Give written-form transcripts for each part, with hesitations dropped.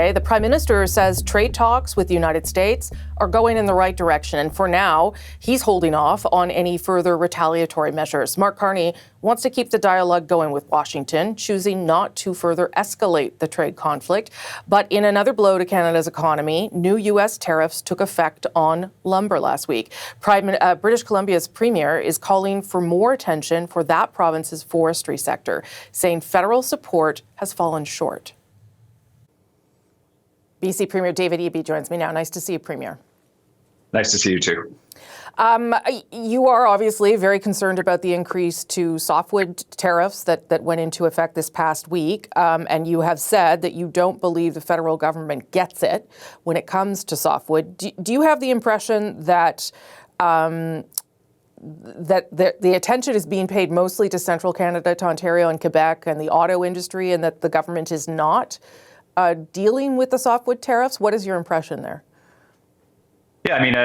today. The Prime Minister says trade talks with the United States are going in the right direction. And for now, he's holding off on any further retaliatory measures. Mark Carney wants to keep the dialogue going with Washington, choosing not to further escalate the trade conflict. But in another blow to Canada's economy, new U.S. tariffs took effect on lumber last week. British Columbia's Premier is calling for more attention for that province's forestry sector, saying federal support has fallen short. BC Premier David Eby joins me now. Nice to see you, Premier. Nice to see you too. You are obviously very concerned about the increase to softwood tariffs that went into effect this past week. And you have said that you don't believe the federal government gets it when it comes to softwood. Do you have the impression that the attention is being paid mostly to central Canada, to Ontario and Quebec and the auto industry, and that the government is not dealing with the softwood tariffs? What is your impression there? Yeah, I mean,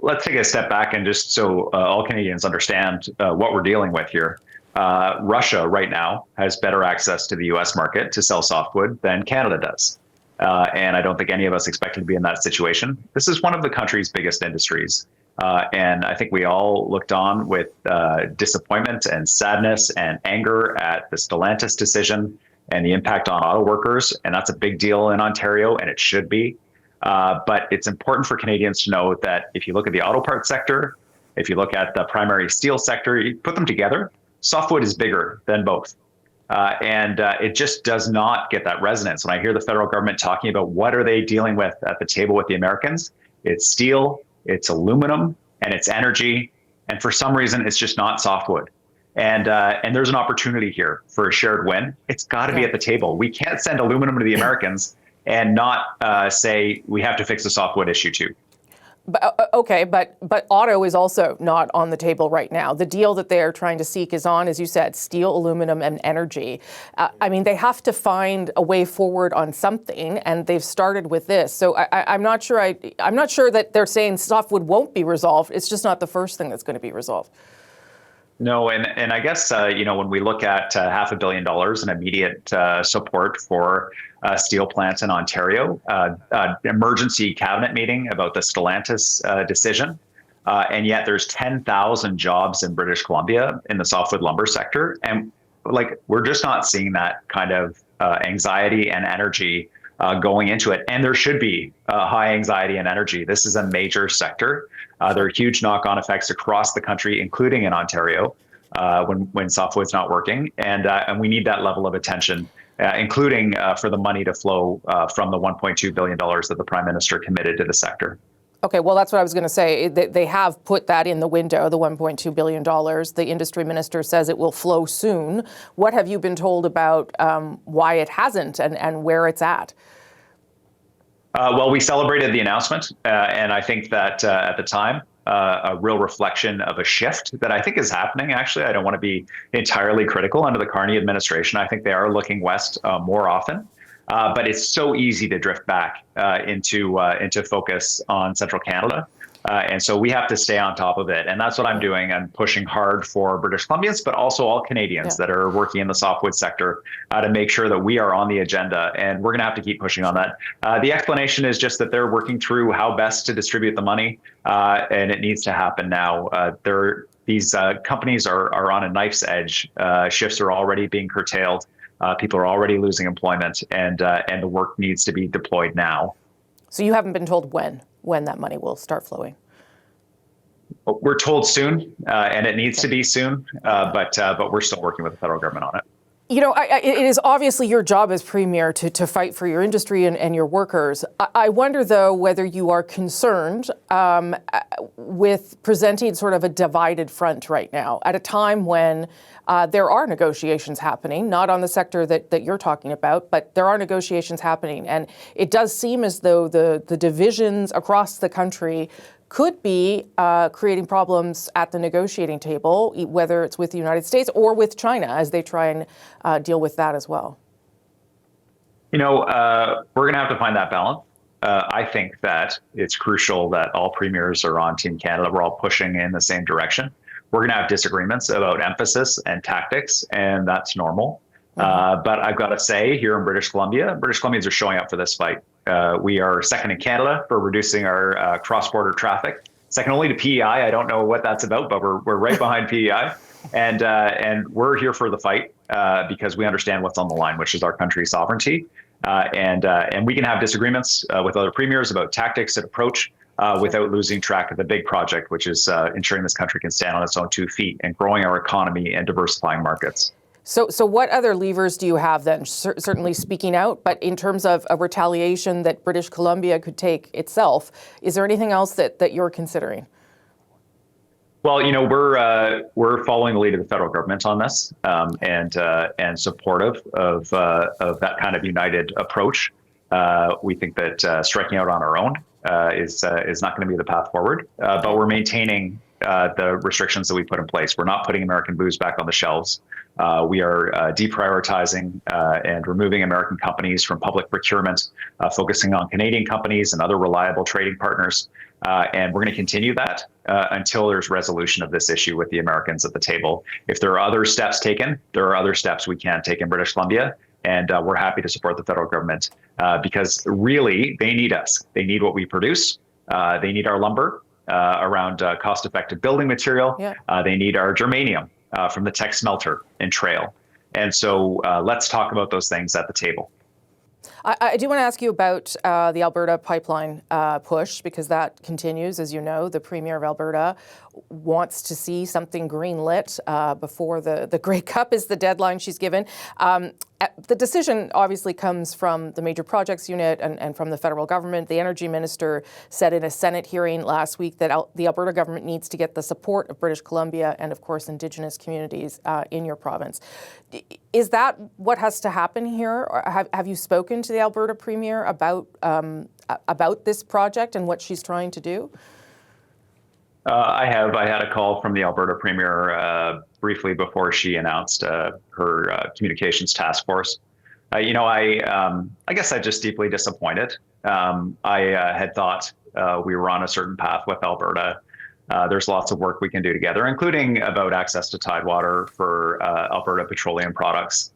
let's take a step back and just so all Canadians understand what we're dealing with here. Russia right now has better access to the U.S. market to sell softwood than Canada does. And I don't think any of us expected to be in that situation. This is one of the country's biggest industries. And I think we all looked on with disappointment and sadness and anger at the Stellantis decision and the impact on auto workers. And that's a big deal in Ontario, and it should be. But it's important for Canadians to know that if you look at the auto parts sector, if you look at the primary steel sector, you put them together, softwood is bigger than both. And it just does not get that resonance. When I hear the federal government talking about what are they dealing with at the table with the Americans, it's steel, it's aluminum, and it's energy. And for some reason, it's just not softwood. And there's an opportunity here for a shared win. It's got to be at the table. We can't send aluminum to the Americans and not say we have to fix the softwood issue too. But auto is also not on the table right now. The deal that they're trying to seek is on, as you said, steel, aluminum, and energy. I mean, they have to find a way forward on something, and they've started with this. So I'm not sure that they're saying softwood won't be resolved. It's just not the first thing that's going to be resolved. No, and I guess, when we look at $500 million in immediate support for steel plants in Ontario, emergency cabinet meeting about the Stellantis decision, and yet there's 10,000 jobs in British Columbia in the softwood lumber sector. And we're just not seeing that kind of anxiety and energy going into it. And there should be high anxiety and energy. This is a major sector. There are huge knock-on effects across the country, including in Ontario, when softwood's not working. And we need that level of attention, including for the money to flow from the $1.2 billion that the Prime Minister committed to the sector. Okay, well, that's what I was going to say. They have put that in the window, the $1.2 billion. The industry minister says it will flow soon. What have you been told about why it hasn't and where it's at? Well, we celebrated the announcement, and I think that at the time, a real reflection of a shift that I think is happening. Actually, I don't want to be entirely critical under the Carney administration. I think they are looking west more often, but it's so easy to drift back into focus on central Canada. And so we have to stay on top of it. And that's what I'm doing. I'm pushing hard for British Columbians, but also all Canadians that are working in the softwood sector to make sure that we are on the agenda. And we're going to have to keep pushing on that. The explanation is just that they're working through how best to distribute the money. And it needs to happen now. These companies are on a knife's edge. Shifts are already being curtailed. People are already losing employment, and the work needs to be deployed now. So you haven't been told when that money will start flowing? We're told soon, and it needs to be soon, but we're still working with the federal government on it. You know, it is obviously your job as Premier to fight for your industry and your workers. I wonder, though, whether you are concerned with presenting sort of a divided front right now at a time when there are negotiations happening, not on the sector that you're talking about, but there are negotiations happening. And it does seem as though the divisions across the country could be creating problems at the negotiating table, whether it's with the United States or with China, as they try and deal with that as well. You know, we're going to have to find that balance. I think that it's crucial that all premiers are on Team Canada. We're all pushing in the same direction. We're going to have disagreements about emphasis and tactics, and that's normal. But I've got to say, here in British Columbians are showing up for this fight. We are second in Canada for reducing our cross-border traffic. Second only to PEI. I don't know what that's about, but we're right behind PEI. And we're here for the fight because we understand what's on the line, which is our country's sovereignty. And we can have disagreements with other premiers about tactics and approach without losing track of the big project, which is ensuring this country can stand on its own 2 feet and growing our economy and diversifying markets. So what other levers do you have then? Certainly speaking out, but in terms of a retaliation that British Columbia could take itself, is there anything else that you're considering? Well, we're following the lead of the federal government on this, and supportive of that kind of united approach. We think that striking out on our own is not going to be the path forward, but we're maintaining the restrictions that we put in place. We're not putting American booze back on the shelves. We are deprioritizing and removing American companies from public procurement, focusing on Canadian companies and other reliable trading partners. And we're going to continue that until there's resolution of this issue with the Americans at the table. If there are other steps taken, there are other steps we can take in British Columbia. And we're happy to support the federal government because really they need us. They need what we produce. They need our lumber around cost-effective building material. Yeah. They need our germanium from the Teck smelter and Trail. And so let's talk about those things at the table. I do want to ask you about the Alberta pipeline push, because that continues. As you know, the Premier of Alberta wants to see something green-lit before the Grey Cup is the deadline she's given. The decision obviously comes from the Major Projects Unit and from the federal government. The Energy Minister said in a Senate hearing last week that the Alberta government needs to get the support of British Columbia and, of course, Indigenous communities in your province. Is that what has to happen here? Or have you spoken to the Alberta Premier about this project and what she's trying to do? I have. I had a call from the Alberta Premier briefly before she announced her communications task force. I guess I'm just deeply disappointed. I had thought we were on a certain path with Alberta. There's lots of work we can do together, including about access to tidewater for Alberta petroleum products.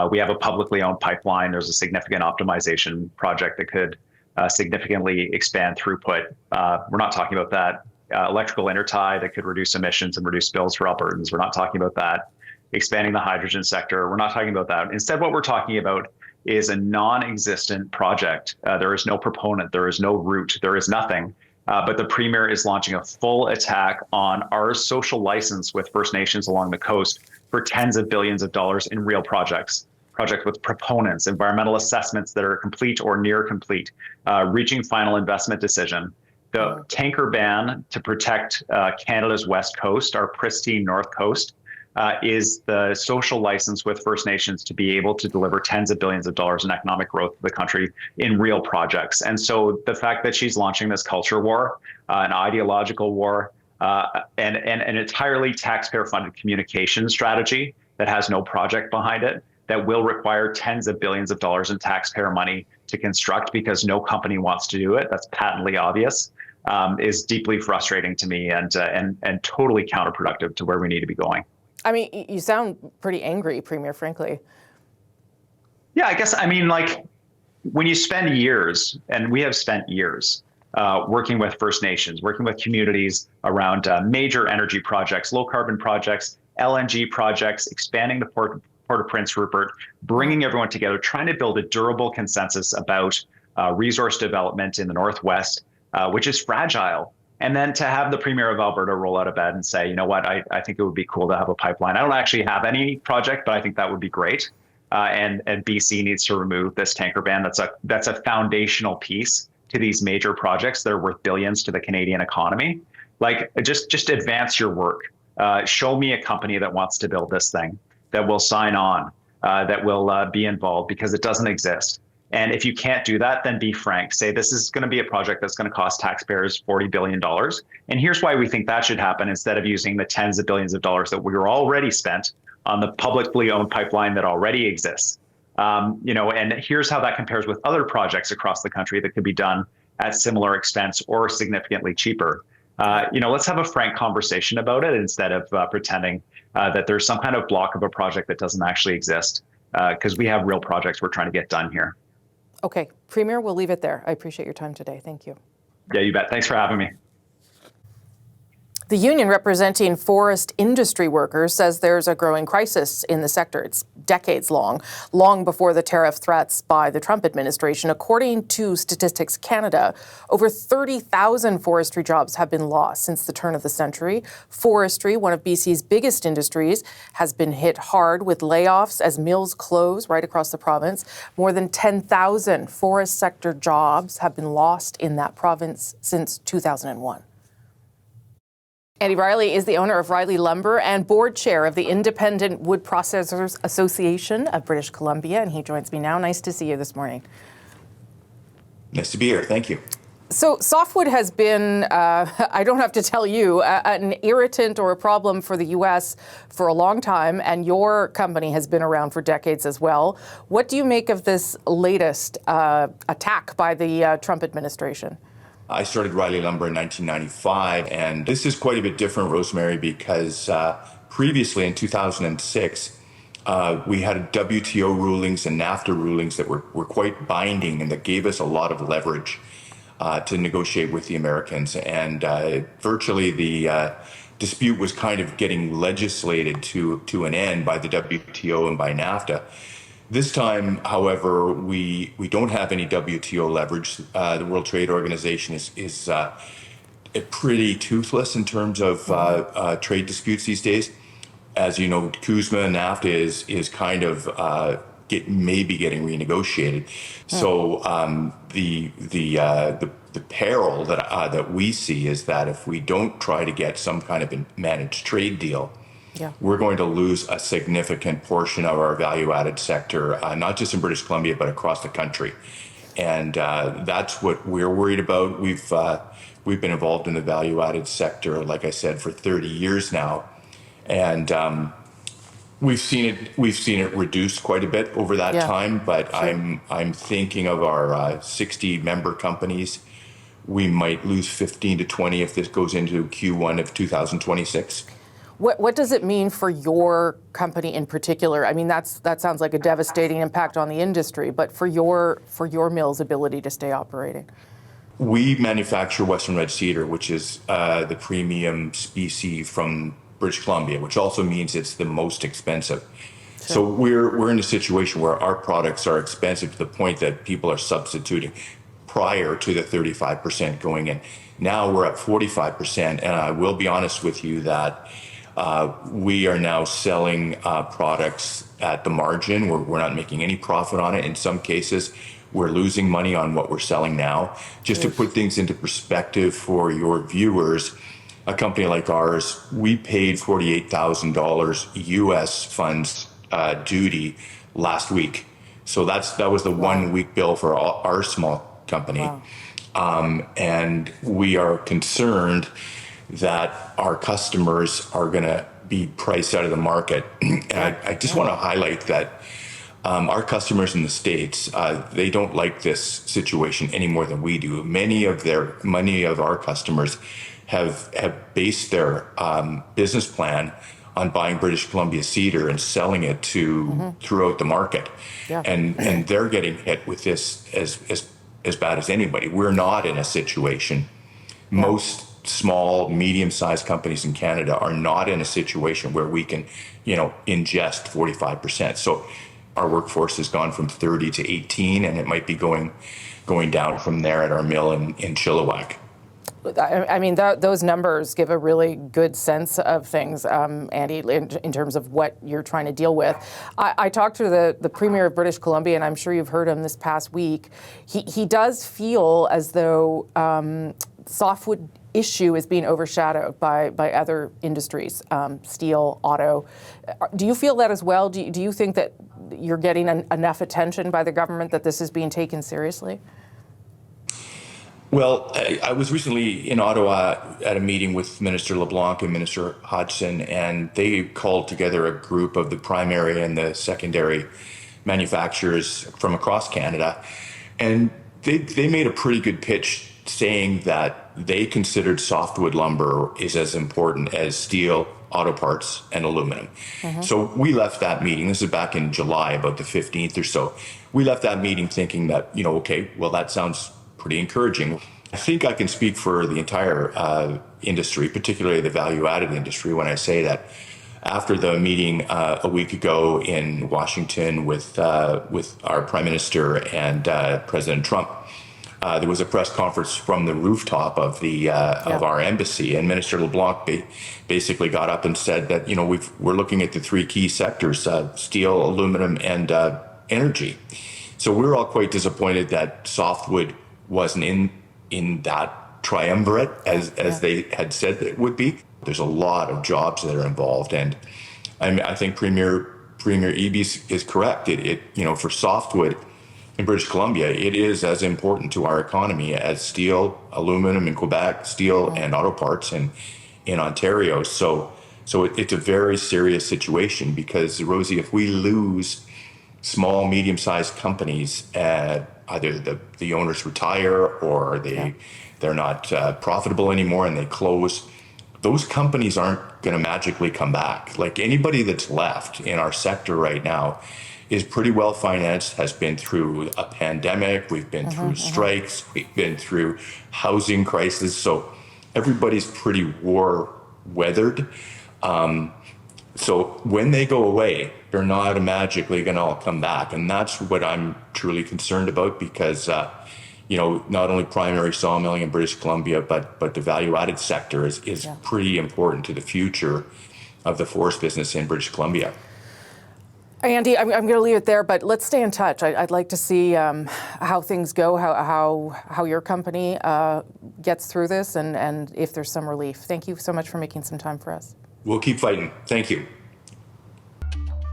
We have a publicly owned pipeline. There's a significant optimization project that could significantly expand throughput. We're not talking about that. Electrical intertie that could reduce emissions and reduce bills for Albertans. We're not talking about that. Expanding the hydrogen sector. We're not talking about that. Instead, what we're talking about is a non-existent project. There is no proponent. There is no route. There is nothing. But the Premier is launching a full attack on our social license with First Nations along the coast for tens of billions of dollars in real projects with proponents, environmental assessments that are complete or near complete, reaching final investment decision. The tanker ban to protect Canada's west coast, our pristine north coast, is the social license with First Nations to be able to deliver tens of billions of dollars in economic growth to the country in real projects. And so the fact that she's launching this culture war, an ideological war, and an entirely taxpayer-funded communication strategy that has no project behind it, that will require tens of billions of dollars in taxpayer money to construct because no company wants to do it, that's patently obvious, is deeply frustrating to me and totally counterproductive to where we need to be going. I mean, you sound pretty angry, Premier, frankly. Yeah, I guess, when you spend years, and we have spent years, working with First Nations, working with communities around major energy projects, low carbon projects, LNG projects, expanding the Port of Prince Rupert, bringing everyone together, trying to build a durable consensus about resource development in the Northwest, which is fragile. And then to have the Premier of Alberta roll out of bed and say, you know what, I think it would be cool to have a pipeline. I don't actually have any project, but I think that would be great. And BC needs to remove this tanker ban. That's a foundational piece to these major projects that are worth billions to the Canadian economy. Like, just advance your work. Show me a company that wants to build this thing, that will sign on, that will be involved, because it doesn't exist. And if you can't do that, then be frank. Say, this is going to be a project that's going to cost taxpayers $40 billion. And here's why we think that should happen, instead of using the tens of billions of dollars that we were already spent on the publicly owned pipeline that already exists. And here's how that compares with other projects across the country that could be done at similar expense or significantly cheaper. Let's have a frank conversation about it instead of pretending that there's some kind of block of a project that doesn't actually exist, because we have real projects we're trying to get done here. Okay, Premier, we'll leave it there. I appreciate your time today. Thank you. Yeah, you bet. Thanks for having me. The union representing forest industry workers says there's a growing crisis in the sector. It's decades long before the tariff threats by the Trump administration. According to Statistics Canada, over 30,000 forestry jobs have been lost since the turn of the century. Forestry, one of BC's biggest industries, has been hit hard with layoffs as mills close right across the province. More than 10,000 forest sector jobs have been lost in that province since 2001. Andy Rielly is the owner of Rielly Lumber and board chair of the Independent Wood Processors Association of British Columbia, and he joins me now. Nice to see you this morning. Nice to be here. Thank you. So softwood has been, I don't have to tell you, an irritant or a problem for the U.S. for a long time, and your company has been around for decades as well. What do you make of this latest attack by the Trump administration? I started Rielly Lumber in 1995, and this is quite a bit different, Rosemary, because previously in 2006, we had WTO rulings and NAFTA rulings that were quite binding and that gave us a lot of leverage to negotiate with the Americans. And virtually the dispute was kind of getting legislated to an end by the WTO and by NAFTA. This time, however, we don't have any WTO leverage. The World Trade Organization is pretty toothless in terms of trade disputes these days. As you know, CUSMA and NAFTA is kind of maybe getting renegotiated. So the peril that we see is that if we don't try to get some kind of a managed trade deal, we're going to lose a significant portion of our value-added sector, not just in British Columbia, but across the country. And that's what we're worried about. We've been involved in the value-added sector, like I said, for 30 years now. And we've seen it reduced quite a bit over that time. But sure. I'm thinking of our 60 member companies. We might lose 15 to 20 if this goes into Q1 of 2026. What does it mean for your company in particular? I mean, that sounds like a devastating impact on the industry, but for your mill's ability to stay operating. We manufacture Western Red Cedar, which is the premium species from British Columbia, which also means it's the most expensive. Sure. So we're in a situation where our products are expensive to the point that people are substituting prior to the 35% going in. Now we're at 45%, and I will be honest with you that we are now selling products at the margin. We're not making any profit on it. In some cases, we're losing money on what we're selling now. Just to put things into perspective for your viewers, a company like ours, we paid $48,000 U.S. funds duty last week. So that was the 1 week bill for our small company. Wow. And we are concerned that our customers are going to be priced out of the market. And I just want to highlight that our customers in the States, they don't like this situation any more than we do. Many of our customers have based their business plan on buying British Columbia cedar and selling it throughout the market. Yeah. And they're getting hit with this as bad as anybody. We're not in a situation. Yeah. Most small, medium-sized companies in Canada are not in a situation where we can, ingest 45%. So our workforce has gone from 30 to 18, and it might be going down from there at our mill in Chilliwack. I mean, those numbers give a really good sense of things, Andy, in terms of what you're trying to deal with. I talked to the Premier of British Columbia, and I'm sure you've heard him this past week. He does feel as though softwood issue is being overshadowed by other industries, steel, auto. Do you feel that as well? Do you think that you're getting enough attention by the government that this is being taken seriously? Well, I was recently in Ottawa at a meeting with Minister LeBlanc and Minister Hodgson, and they called together a group of the primary and the secondary manufacturers from across Canada. And they made a pretty good pitch saying that they considered softwood lumber is as important as steel, auto parts, and aluminum. Mm-hmm. So we left that meeting, this is back in July, about the 15th or so. we left that meeting thinking that, okay, well, that sounds pretty encouraging. I think I can speak for the entire industry, particularly the value-added industry, when I say that after the meeting a week ago in Washington with our Prime Minister and President Trump, there was a press conference from the rooftop of of our embassy, and Minister LeBlanc basically got up and said that we're looking at the three key sectors: steel, aluminum, and energy. So we were all quite disappointed that softwood wasn't in that triumvirate as they had said that it would be. There's a lot of jobs that are involved, and I think Premier Eby is correct. It for softwood in British Columbia, it is as important to our economy as steel, aluminum in Quebec, steel and auto parts in Ontario. So it's a very serious situation because, Rosie, if we lose small, medium-sized companies, either the owners retire or they're not profitable anymore and they close, those companies aren't going to magically come back. Like, anybody that's left in our sector right now is pretty well financed, has been through a pandemic, we've been through strikes, we've been through housing crisis, so everybody's pretty war weathered. So when they go away, they're not magically going to all come back, and that's what I'm truly concerned about, because not only primary sawmilling in British Columbia, but the value-added sector is pretty important to the future of the forest business in British Columbia. Andy, I'm going to leave it there, but let's stay in touch. I'd like to see how things go, how your company gets through this, and if there's some relief. Thank you so much for making some time for us. We'll keep fighting. Thank you.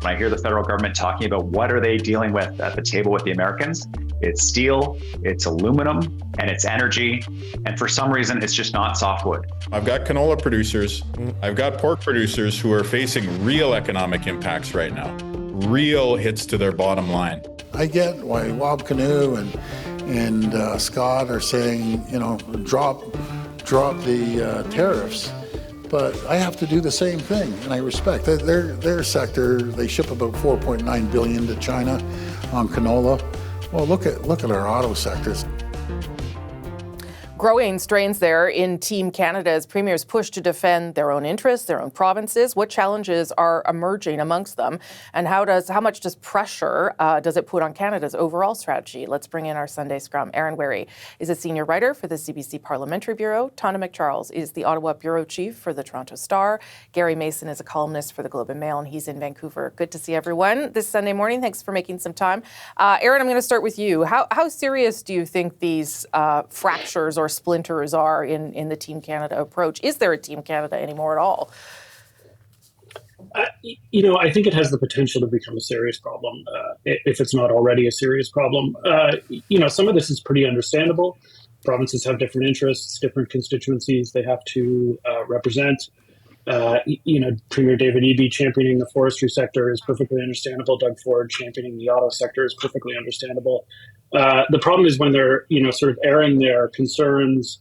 When I hear the federal government talking about what are they dealing with at the table with the Americans, it's steel, it's aluminum, and it's energy. And for some reason, it's just not softwood. I've got canola producers, I've got pork producers who are facing real economic impacts right now, real hits to their bottom line. I get why Wob Canoe and Scott are saying, drop the tariffs. But I have to do the same thing, and I respect their sector. They ship about $4.9 billion to China on canola. Well, look at our auto sectors. Growing strains there in Team Canada as premiers push to defend their own interests, their own provinces. What challenges are emerging amongst them, and how much does pressure does it put on Canada's overall strategy? Let's bring in our Sunday Scrum. Aaron Wherry is a senior writer for the CBC Parliamentary Bureau. Tonda MacCharles is the Ottawa bureau chief for the Toronto Star. Gary Mason is a columnist for the Globe and Mail, and he's in Vancouver. Good to see everyone this Sunday morning. Thanks for making some time. Aaron, I'm going to start with you. How serious do you think these fractures or splinters are in the Team Canada approach? Is there a Team Canada anymore at all? I think it has the potential to become a serious problem, if it's not already a serious problem. Some of this is pretty understandable. Provinces have different interests, different constituencies they have to represent. Premier David Eby championing the forestry sector is perfectly understandable. Doug Ford championing the auto sector is perfectly understandable. The problem is when they're, sort of airing their concerns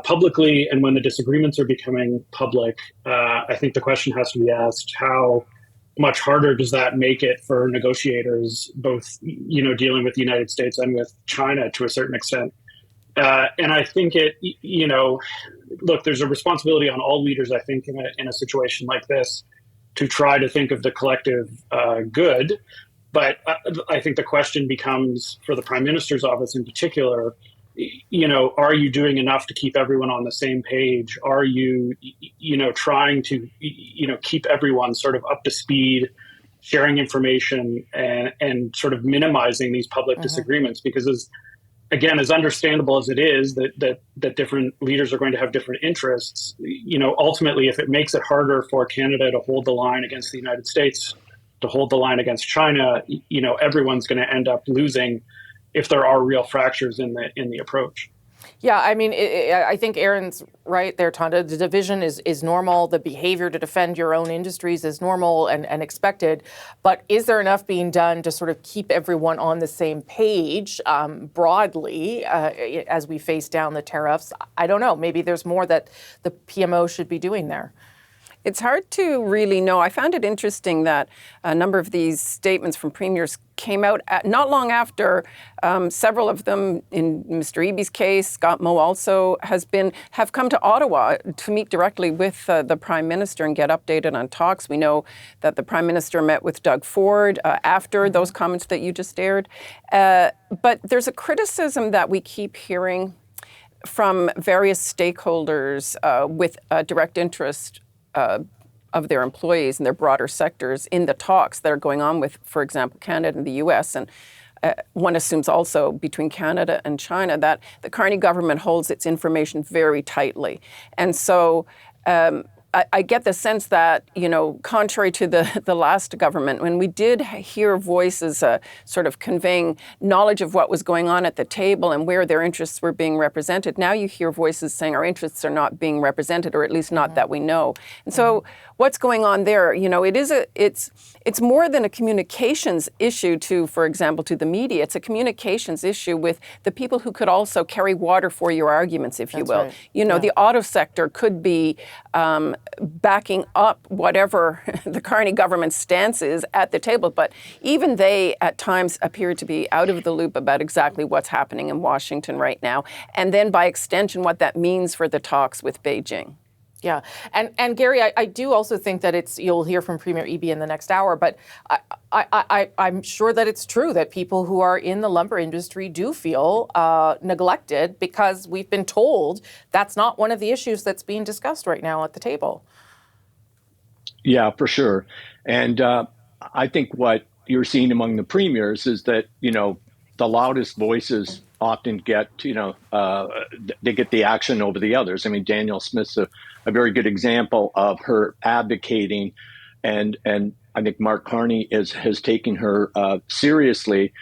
publicly, and when the disagreements are becoming public. I think the question has to be asked: how much harder does that make it for negotiators, both dealing with the United States and with China to a certain extent? And I think look, there's a responsibility on all leaders, I think, in a situation like this, to try to think of the collective good. But I think the question becomes, for the Prime Minister's office in particular, are you doing enough to keep everyone on the same page? Are you, trying to, keep everyone sort of up to speed, sharing information, and sort of minimizing these public disagreements? Because as understandable as it is that different leaders are going to have different interests, ultimately, if it makes it harder for Canada to hold the line against the United States, to hold the line against China, everyone's going to end up losing if there are real fractures in the approach. Yeah, I mean, I think Aaron's right there, Tonda. The division is normal. The behavior to defend your own industries is normal and expected. But is there enough being done to sort of keep everyone on the same page broadly as we face down the tariffs? I don't know. Maybe there's more that the PMO should be doing there. It's hard to really know. I found it interesting that a number of these statements from premiers came out not long after several of them, in Mr. Eby's case, Scott Moe also have come to Ottawa to meet directly with the Prime Minister and get updated on talks. We know that the Prime Minister met with Doug Ford after those comments that you just aired. But there's a criticism that we keep hearing from various stakeholders with a direct interest of their employees and their broader sectors in the talks that are going on with, for example, Canada and the U.S. And one assumes also between Canada and China that the Carney government holds its information very tightly. And so I get the sense that, contrary to the last government, when we did hear voices sort of conveying knowledge of what was going on at the table and where their interests were being represented, now you hear voices saying our interests are not being represented, or at least not that we know. And so what's going on there? It's more than a communications issue to, for example, to the media. It's a communications issue with the people who could also carry water for your arguments, if you will. Right. The auto sector could be backing up whatever the Carney government's stance is at the table. But even they, at times, appear to be out of the loop about exactly what's happening in Washington right now. And then, by extension, what that means for the talks with Beijing. Yeah. And Gary, I do also think that you'll hear from Premier Eby in the next hour, but I'm sure that it's true that people who are in the lumber industry do feel neglected, because we've been told that's not one of the issues that's being discussed right now at the table. Yeah, for sure. And I think what you're seeing among the premiers is that, the loudest voices often get, they get the action over the others. I mean, Danielle Smith's a very good example of her advocating, and I think Mark Carney has taken her seriously.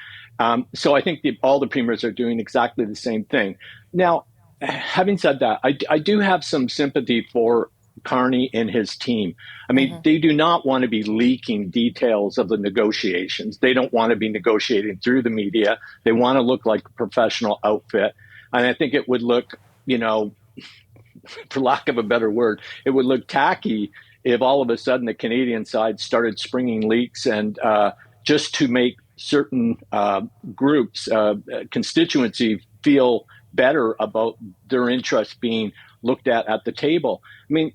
So I think all the premiers are doing exactly the same thing. Now, having said that, I do have some sympathy for Carney and his team. I mean, they do not want to be leaking details of the negotiations. They don't want to be negotiating through the media. They want to look like a professional outfit. And I think it would look, for lack of a better word, it would look tacky if all of a sudden the Canadian side started springing leaks and just to make certain groups, constituency, feel better about their interests being looked at the table. I mean,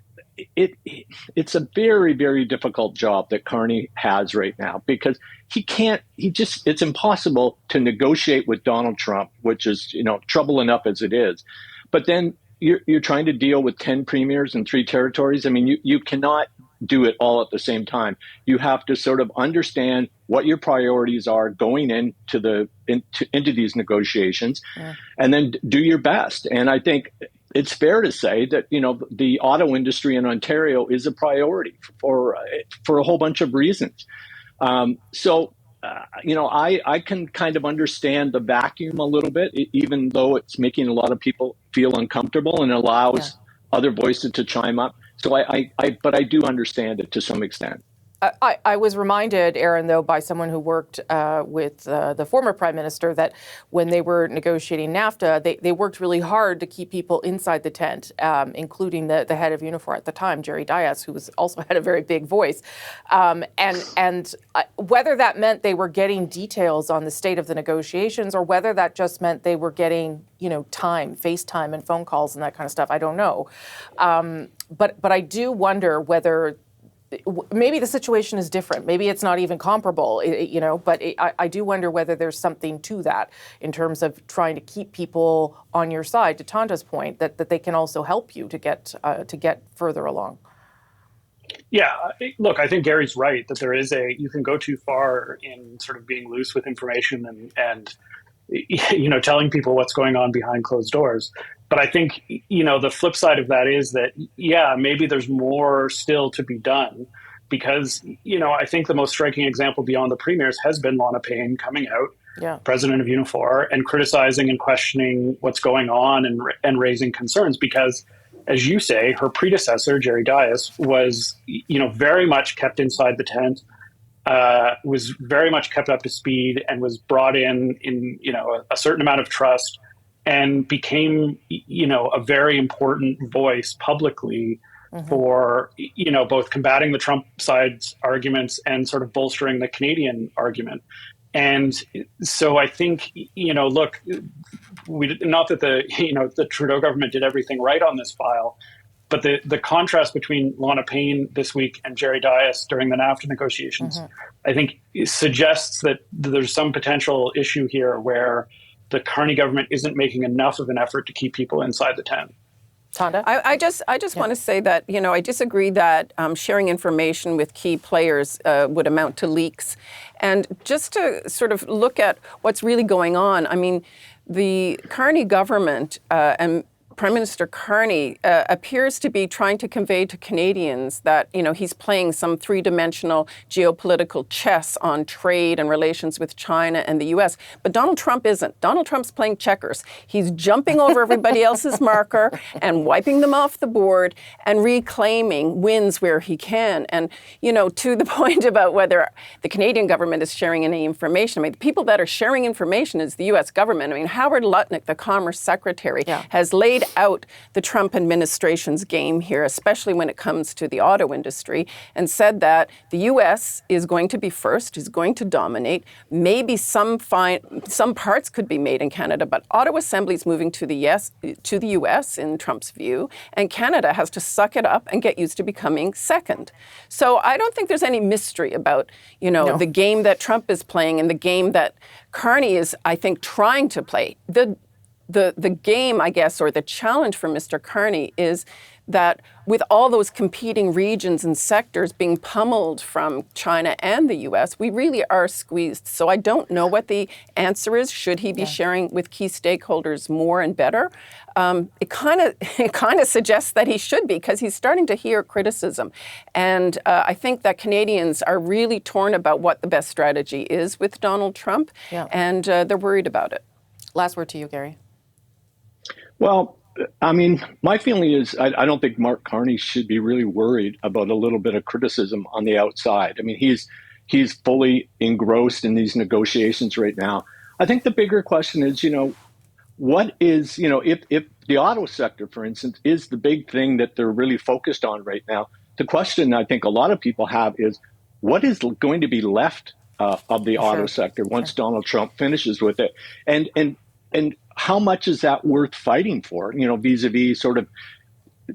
it's a very, very difficult job that Carney has right now, because it's impossible to negotiate with Donald Trump, which is, trouble enough as it is. But then you're trying to deal with 10 premiers in 3 territories. I mean, you cannot do it all at the same time. You have to sort of understand what your priorities are going into these negotiations, and then do your best. And I think it's fair to say that, the auto industry in Ontario is a priority for a whole bunch of reasons. So I can kind of understand the vacuum a little bit, even though it's making a lot of people feel uncomfortable and allows other voices to chime up. So but I do understand it to some extent. I was reminded, Aaron, though, by someone who worked with the former Prime Minister, that when they were negotiating NAFTA, they worked really hard to keep people inside the tent, including the head of Unifor at the time, Jerry Dias, who also had a very big voice. And whether that meant they were getting details on the state of the negotiations, or whether that just meant they were getting, time, FaceTime and phone calls and that kind of stuff, I don't know. But I do wonder whether maybe the situation is different. Maybe it's not even comparable, but I do wonder whether there's something to that in terms of trying to keep people on your side, to Tonda's point, that they can also help you to get further along. Yeah, look, I think Gary's right that you can go too far in sort of being loose with information and telling people what's going on behind closed doors. But I think, the flip side of that is that, maybe there's more still to be done, because, I think the most striking example beyond the premiers has been Lana Payne coming out, president of Unifor, and criticizing and questioning what's going on and raising concerns, because, as you say, her predecessor, Jerry Dias, was, very much kept inside the tent, was very much kept up to speed, and was brought in a certain amount of trust, and became, a very important voice publicly for, both combating the Trump side's arguments and sort of bolstering the Canadian argument. And so I think, look, not that the Trudeau government did everything right on this file, but the contrast between Lana Payne this week and Jerry Dias during the NAFTA negotiations, I think suggests that there's some potential issue here where the Carney government isn't making enough of an effort to keep people inside the tent. Tonda? I just want to say that, I disagree that sharing information with key players would amount to leaks. And just to sort of look at what's really going on, I mean, the Carney government and Prime Minister Carney appears to be trying to convey to Canadians that, he's playing some three-dimensional geopolitical chess on trade and relations with China and the U.S. But Donald Trump isn't. Donald Trump's playing checkers. He's jumping over everybody else's marker and wiping them off the board and reclaiming wins where he can. And, to the point about whether the Canadian government is sharing any information, I mean, the people that are sharing information is the U.S. government. I mean, Howard Lutnick, the Commerce Secretary, has laid out the Trump administration's game here, especially when it comes to the auto industry, and said that the U.S. is going to be first, is going to dominate. Maybe some parts could be made in Canada, but auto assembly is moving to the U.S. in Trump's view, and Canada has to suck it up and get used to becoming second. So I don't think there's any mystery about, the game that Trump is playing and the game that Carney is, I think, trying to play. The game, I guess, or the challenge for Mr. Carney is that with all those competing regions and sectors being pummeled from China and the U.S., we really are squeezed. So I don't know what the answer is. Should he be sharing with key stakeholders more and better? It kind of suggests that he should be, because he's starting to hear criticism. And I think that Canadians are really torn about what the best strategy is with Donald Trump, and they're worried about it. Last word to you, Gary. Well, I mean, my feeling is I don't think Mark Carney should be really worried about a little bit of criticism on the outside. I mean, he's fully engrossed in these negotiations right now. I think the bigger question is, what is, if the auto sector, for instance, is the big thing that they're really focused on right now, the question I think a lot of people have is, what is going to be left of the auto sector once Donald Trump finishes with it? And how much is that worth fighting for, vis-a-vis sort of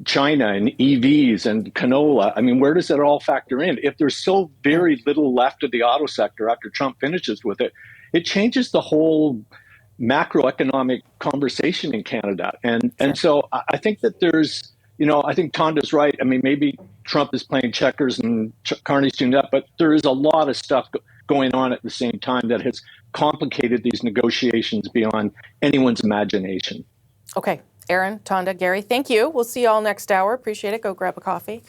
China and EVs and canola? I mean, where does it all factor in? If there's so very little left of the auto sector after Trump finishes with it, it changes the whole macroeconomic conversation in Canada. And so I think that there's, I think Tonda's right. I mean, maybe Trump is playing checkers and Carney's doing that, but there is a lot of stuff going on at the same time that has complicated these negotiations beyond anyone's imagination. Okay. Aaron, Tonda, Gary, thank you. We'll see you all next hour. Appreciate it. Go grab a coffee.